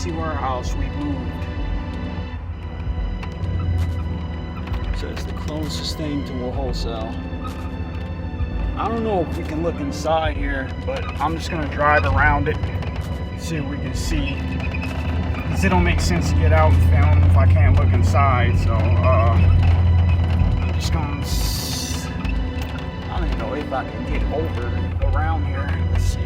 ABC warehouse we moved. So it's the closest thing to a wholesale. I don't know if we can look inside here, but I'm just gonna drive around it, see what we can see. Because it don't make sense to get out and film if I can't look inside. So I'm just gonna, I don't even know if I can get over around here. Let's see.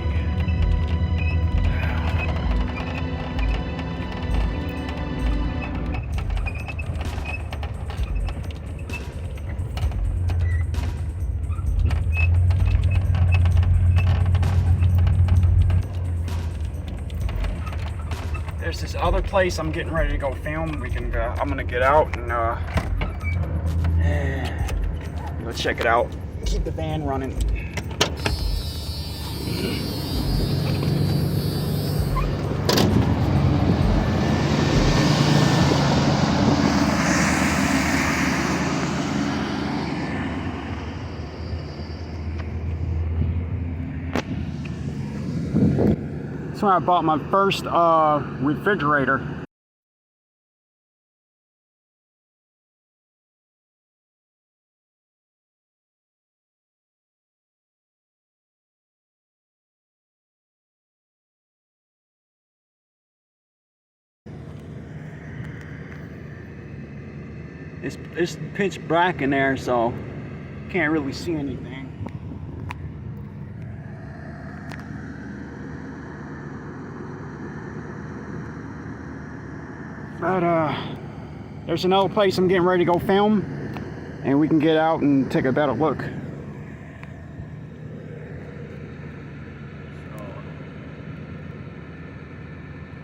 There's this other place I'm getting ready to go film. We can. I'm gonna get out and go check it out. Keep the van running. That's when I bought my first refrigerator. It's pitch black in there, so can't really see anything. But there's another place I'm getting ready to go film, and we can get out and take a better look. So,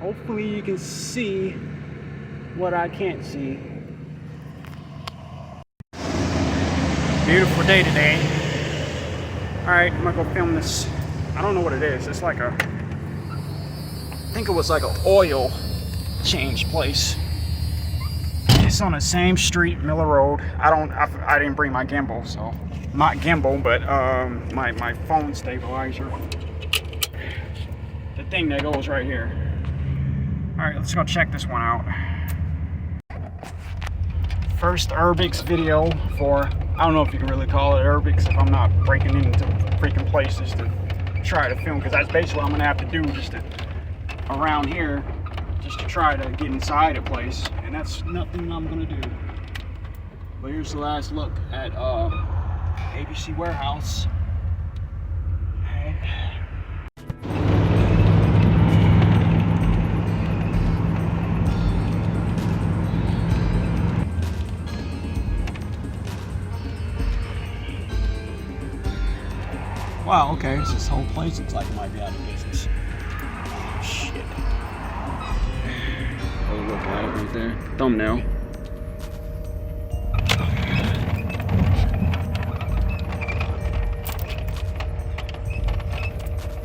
hopefully you can see what I can't see. Beautiful day today. Alright, I'm gonna go film this. I don't know what it is. It's like a, I think it was like an oil change place. It's on the same street, Miller Road. I didn't bring my gimbal, so not gimbal, but my phone stabilizer. The thing that goes right here. All right, let's go check this one out. First Urbix video for, I don't know if you can really call it Urbix if I'm not breaking into freaking places to try to film, because that's basically what I'm gonna have to do just to, around here, just to try to get inside a place, and that's nothing I'm gonna do. But here's the last look at ABC warehouse. Okay. Wow, okay, so this whole place looks like it might be out of business. Oh, shit. Oh, look at it right there. Thumbnail.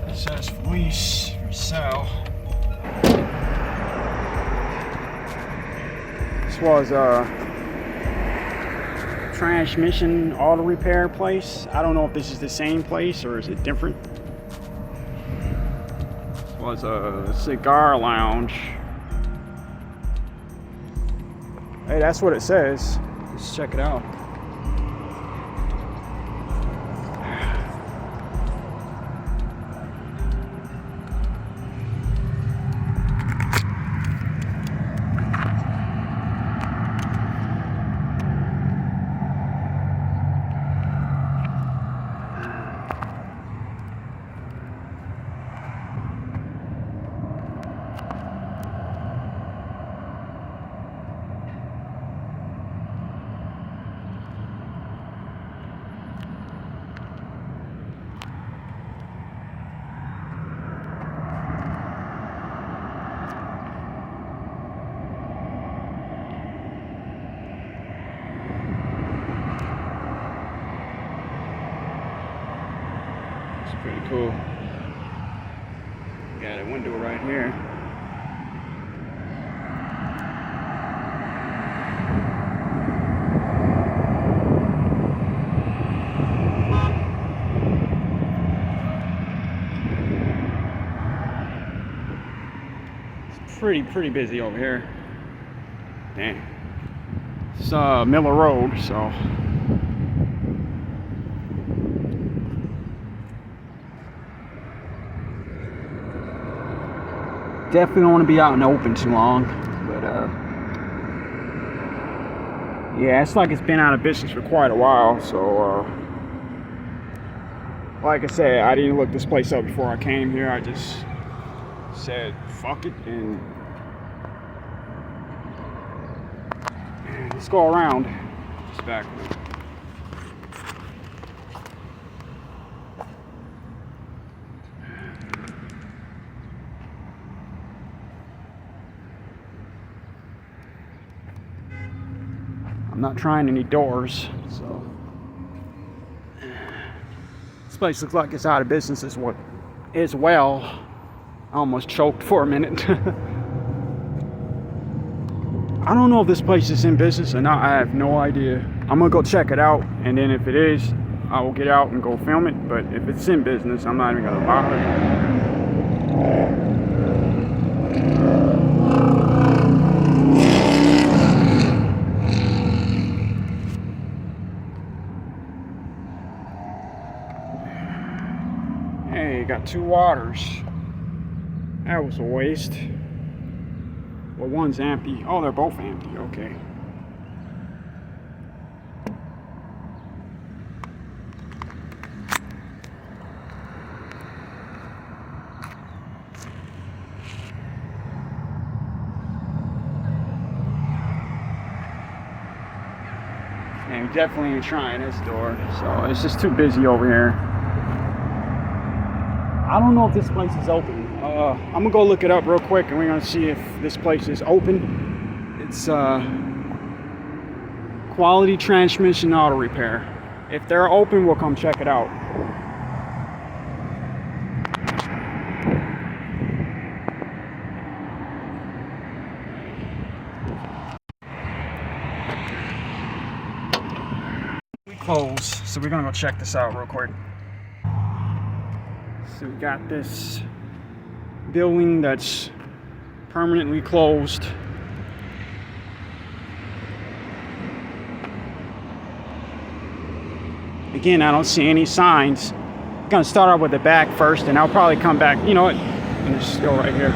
It says lease for sale. This was a transmission auto repair place. I don't know if this is the same place or is it different. This was a cigar lounge. Hey, that's what it says. Let's check it out. Pretty cool. Got a window right here. It's pretty busy over here. Dang. It's Miller Road, so. Definitely don't want to be out in the open too long, but yeah, it's like it's been out of business for quite a while. So like I said, I didn't look this place up before I came here. I just said fuck it and let's go around. Just back. I'm not trying any doors, so this place looks like it's out of business as well. I almost choked for a minute. I don't know if this place is in business or not. I have no idea. I'm gonna go check it out, and then if it is, I will get out and go film it. But if it's in business, I'm not even gonna bother. Hey, got 2 waters. That was a waste. Well, one's empty. Oh, they're both empty. Okay. And we definitely ain't trying this door, so it's just too busy over here. I don't know if this place is open. I'm gonna go look it up real quick, and we're gonna see if this place is open. It's Quality Transmission Auto Repair. If they're open, we'll come check it out. We close, so we're gonna go check this out real quick. So we got this building that's permanently closed. Again, I don't see any signs. I'm gonna start off with the back first, and I'll probably come back. You know what? Let's just go right here.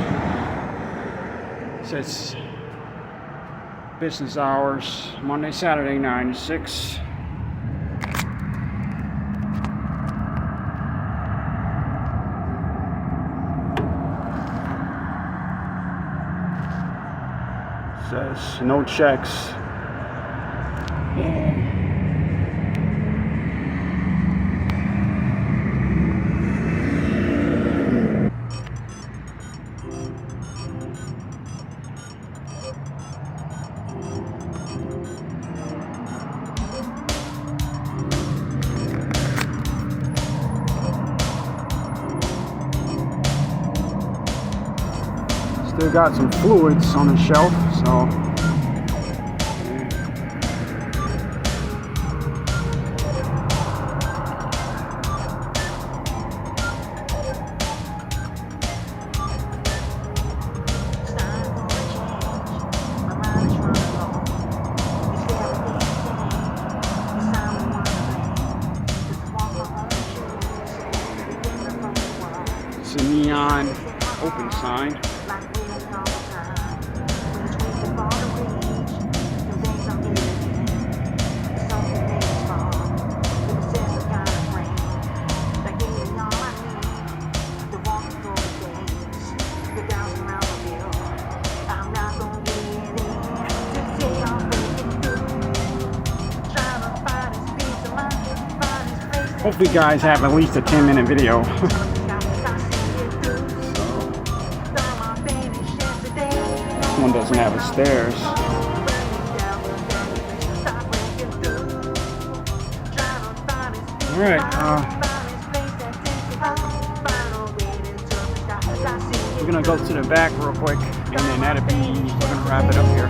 It says business hours, Monday, Saturday, 9 to 6. Says no checks. Still got some fluids on the shelf, so it's a neon open sign. Hopefully you guys have at least a 10-minute video. This one doesn't have the stairs. Alright, we're gonna go to the back real quick, and then we're gonna wrap it up here.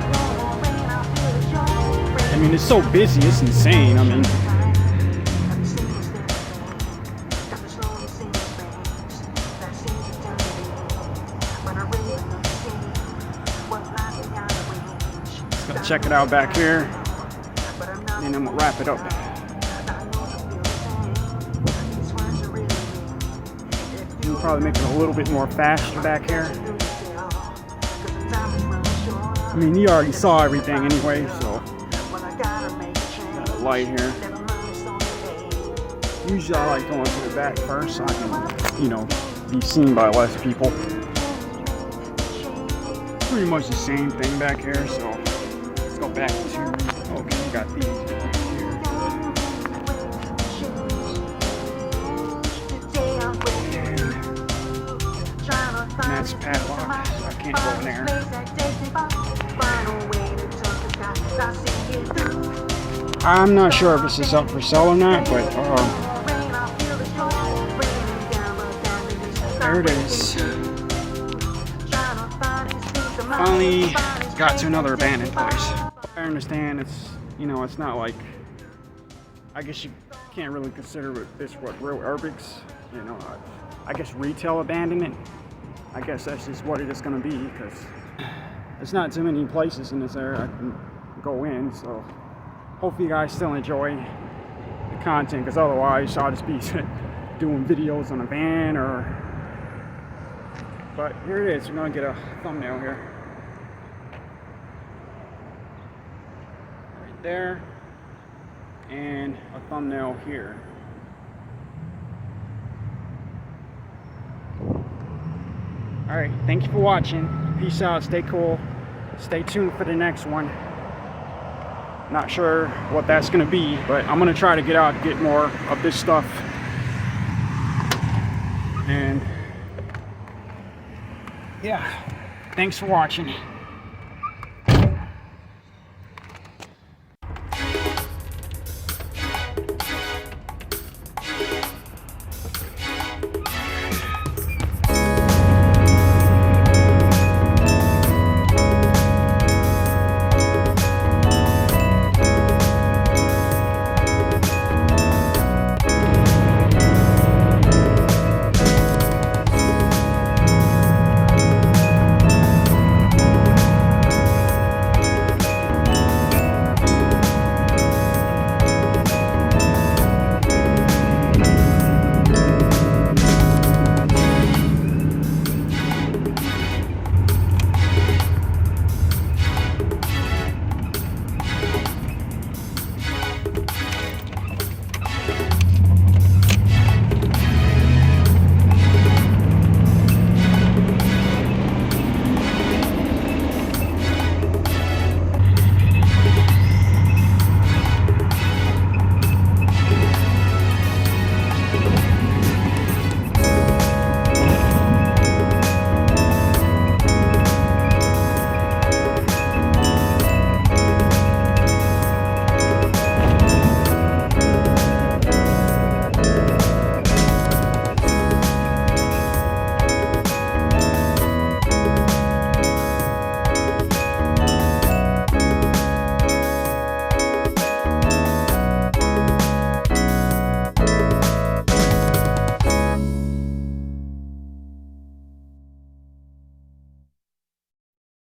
I mean, it's so busy, it's insane. I mean, check it out back here, and then we'll wrap it up. We'll probably make it a little bit more faster back here. I mean, you already saw everything anyway, so got a light here. Usually I like going to the back first so I can, you know, be seen by less people. Pretty much the same thing back here, so let's go back to, okay, we got these right here. And that's padlock, so I can't go in there. I'm not sure if this is up for sale or not, but there it is. Finally got to another abandoned place. I understand it's, you know, it's not like, I guess you can't really consider this what real urbex, you know, I guess retail abandonment. I guess that's just what it is going to be, because there's not too many places in this area I can go in, so hopefully you guys still enjoy the content, because otherwise I'll just be doing videos on a van or, but here it is. We're going to get a thumbnail here. Right there, and a thumbnail here. Alright, thank you for watching. Peace out, stay cool. Stay tuned for the next one. Not sure what that's going to be, but I'm going to try to get out and get more of this stuff. And yeah, thanks for watching.